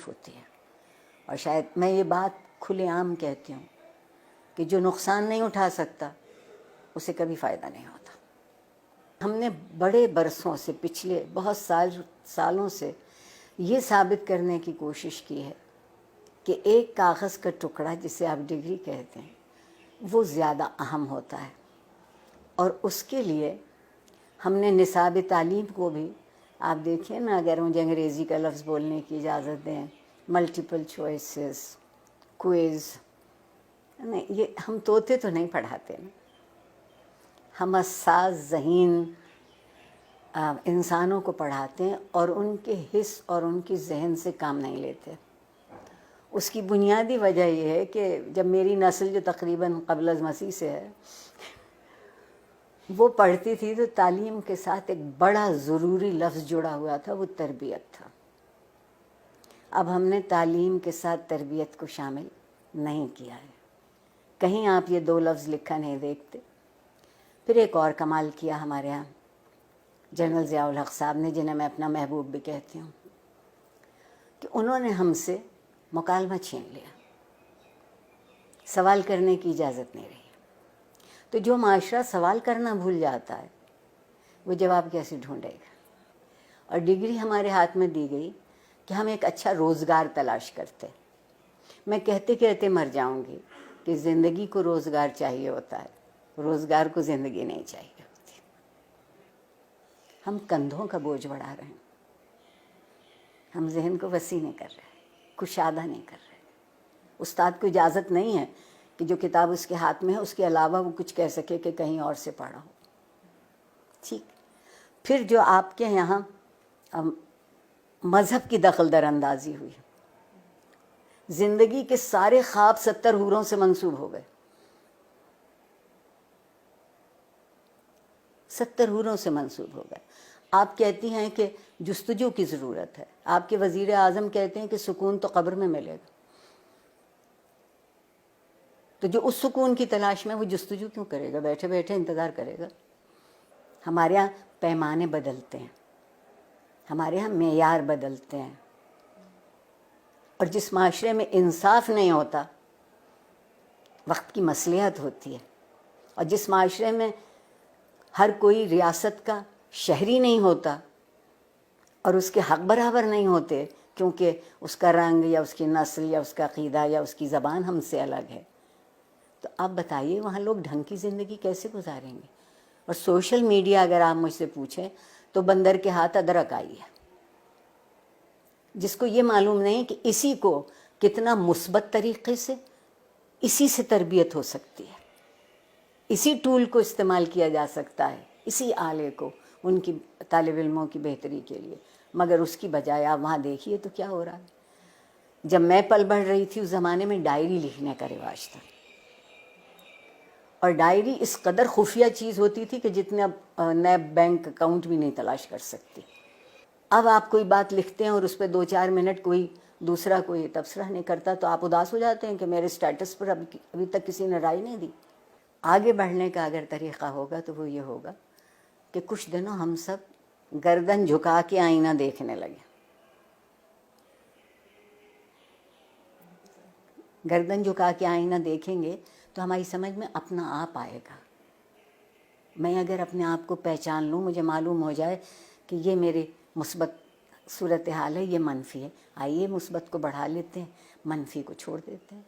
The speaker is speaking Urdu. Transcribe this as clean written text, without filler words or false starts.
تکلیف ہوتی ہے. اور شاید میں یہ بات کھلے عام کہتی ہوں کہ جو نقصان نہیں اٹھا سکتا اسے کبھی فائدہ نہیں ہوتا. ہم نے بڑے برسوں سے، پچھلے بہت سالوں سے یہ ثابت کرنے کی کوشش کی ہے کہ ایک کاغذ کا ٹکڑا جسے آپ ڈگری کہتے ہیں وہ زیادہ اہم ہوتا ہے. اور اس کے لیے ہم نے نصاب تعلیم کو بھی، آپ دیکھیں نا، اگر مجھے انگریزی کا لفظ بولنے کی اجازت دیں، ملٹیپل چوائسز، کوئز، نہیں، یہ ہم طوطے تو نہیں پڑھاتے نا، ہم حساس ذہین انسانوں کو پڑھاتے ہیں اور ان کے حس اور ان کی ذہن سے کام نہیں لیتے. اس کی بنیادی وجہ یہ ہے کہ جب میری نسل جو تقریباً قبل از مسیح سے ہے وہ پڑھتی تھی تو تعلیم کے ساتھ ایک بڑا ضروری لفظ جڑا ہوا تھا، وہ تربیت تھا. اب ہم نے تعلیم کے ساتھ تربیت کو شامل نہیں کیا ہے. کہیں آپ یہ دو لفظ لکھا نہیں دیکھتے. پھر ایک اور کمال کیا ہمارے ہاں جنرل ضیاء الحق صاحب نے، جنہیں میں اپنا محبوب بھی کہتی ہوں، کہ انہوں نے ہم سے مکالمہ چھین لیا، سوال کرنے کی اجازت نہیں رہی. تو جو معاشرہ سوال کرنا بھول جاتا ہے وہ جواب کیسے ڈھونڈے گا؟ اور ڈگری ہمارے ہاتھ میں دی گئی کہ ہم ایک اچھا روزگار تلاش کرتے. میں کہتے کہتے مر جاؤں گی کہ زندگی کو روزگار چاہیے ہوتا ہے، روزگار کو زندگی نہیں چاہیے ہوتی. ہم کندھوں کا بوجھ بڑھا رہے ہیں، ہم ذہن کو وسیع نہیں کر رہے، کشادہ نہیں کر رہے. استاد کو اجازت نہیں ہے کہ جو کتاب اس کے ہاتھ میں ہے اس کے علاوہ وہ کچھ کہہ سکے کہ کہیں اور سے پڑھا ہو. ٹھیک. پھر جو آپ کے یہاں مذہب کی دخل در اندازی ہوئی، زندگی کے سارے خواب 70 حوروں سے منسوب ہو گئے. 70 حوروں سے منسوب ہو گئے. آپ کہتی ہیں کہ جستجو کی ضرورت ہے، آپ کے وزیر اعظم کہتے ہیں کہ سکون تو قبر میں ملے گا. تو جو اس سکون کی تلاش میں، وہ جستجو کیوں کرے گا؟ بیٹھے بیٹھے انتظار کرے گا. ہمارے یہاں پیمانے بدلتے ہیں، ہمارے یہاں معیار بدلتے ہیں. اور جس معاشرے میں انصاف نہیں ہوتا وقت کی مصلحت ہوتی ہے. اور جس معاشرے میں ہر کوئی ریاست کا شہری نہیں ہوتا اور اس کے حق برابر نہیں ہوتے کیونکہ اس کا رنگ یا اس کی نسل یا اس کا عقیدہ یا اس کی زبان ہم سے الگ ہے، تو آپ بتائیے وہاں لوگ ڈھنگ کی زندگی کیسے گزاریں گے؟ اور سوشل میڈیا اگر آپ مجھ سے پوچھیں تو بندر کے ہاتھ ادرک آئی ہے. جس کو یہ معلوم نہیں کہ اسی کو کتنا مثبت طریقے سے اسی سے تربیت ہو سکتی ہے، اسی ٹول کو استعمال کیا جا سکتا ہے، اسی آلے کو ان کی طالب علموں کی بہتری کے لیے. مگر اس کی بجائے آپ وہاں دیکھیے تو کیا ہو رہا ہے. جب میں پل بڑھ رہی تھی اس زمانے میں ڈائری لکھنے کا رواج تھا، اور ڈائری اس قدر خفیہ چیز ہوتی تھی کہ جتنے اب نیب بینک اکاؤنٹ بھی نہیں تلاش کر سکتی. اب آپ کوئی بات لکھتے ہیں اور اس پہ 2-4 منٹ کوئی دوسرا کوئی تبصرہ نہیں کرتا تو آپ اداس ہو جاتے ہیں کہ میرے سٹیٹس پر ابھی تک کسی نے رائے نہیں دی. آگے بڑھنے کا اگر طریقہ ہوگا تو وہ یہ ہوگا کہ کچھ دنوں ہم سب گردن جھکا کے آئینہ دیکھنے لگے. گردن جھکا کے آئینہ دیکھیں گے تو ہماری سمجھ میں اپنا آپ آئے گا. میں اگر اپنے آپ کو پہچان لوں، مجھے معلوم ہو جائے کہ یہ میرے مثبت صورتحال ہے، یہ منفی ہے، آئیے مثبت کو بڑھا لیتے ہیں، منفی کو چھوڑ دیتے ہیں.